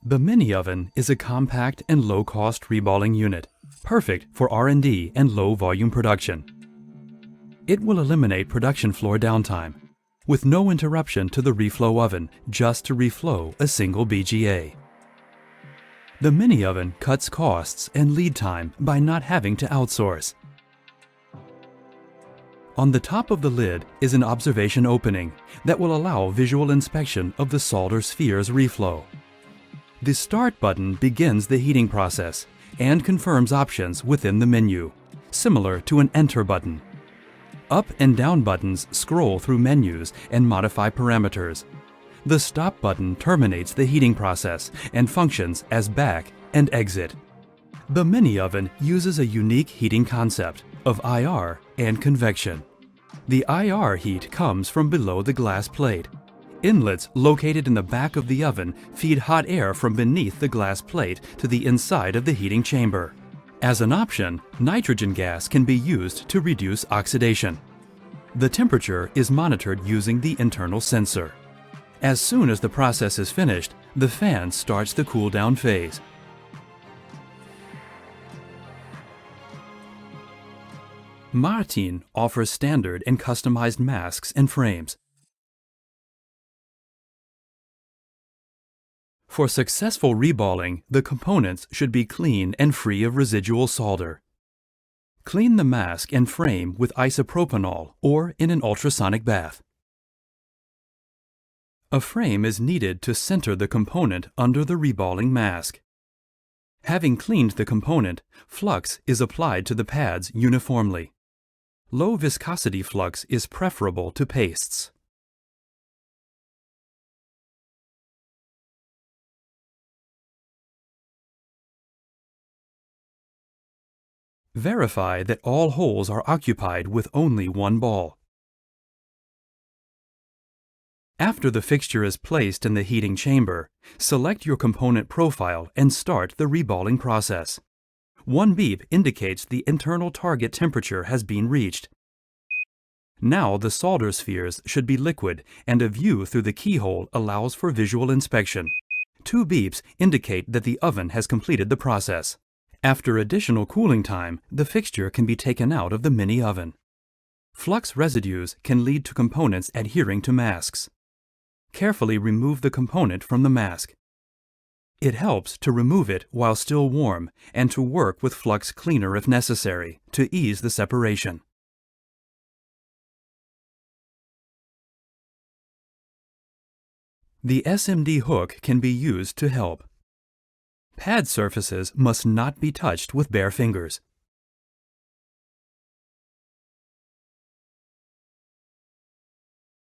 The MiniOven is a compact and low-cost reballing unit, perfect for R&D and low-volume production. It will eliminate production floor downtime, with no interruption to the reflow oven just to reflow a single BGA. The MiniOven cuts costs and lead time by not having to outsource. On the top of the lid is an observation opening that will allow visual inspection of the solder sphere's reflow. The Start button begins the heating process and confirms options within the menu, similar to an Enter button. Up and down buttons scroll through menus and modify parameters. The Stop button terminates the heating process and functions as back and exit. The MiniOven uses a unique heating concept of IR and convection. The IR heat comes from below the glass plate. Inlets located in the back of the oven feed hot air from beneath the glass plate to the inside of the heating chamber. As an option, nitrogen gas can be used to reduce oxidation. The temperature is monitored using the internal sensor. As soon as the process is finished, the fan starts the cool-down phase. Martin offers standard and customized masks and frames. For successful reballing, the components should be clean and free of residual solder. Clean the mask and frame with isopropanol or in an ultrasonic bath. A frame is needed to center the component under the reballing mask. Having cleaned the component, flux is applied to the pads uniformly. Low viscosity flux is preferable to pastes. Verify that all holes are occupied with only one ball. After the fixture is placed in the heating chamber, select your component profile and start the reballing process. One beep indicates the internal target temperature has been reached. Now the solder spheres should be liquid and a view through the keyhole allows for visual inspection. 2 beeps indicate that the oven has completed the process. After additional cooling time, the fixture can be taken out of the MiniOven. Flux residues can lead to components adhering to masks. Carefully remove the component from the mask. It helps to remove it while still warm and to work with flux cleaner if necessary to ease the separation. The SMD hook can be used to help. Pad surfaces must not be touched with bare fingers.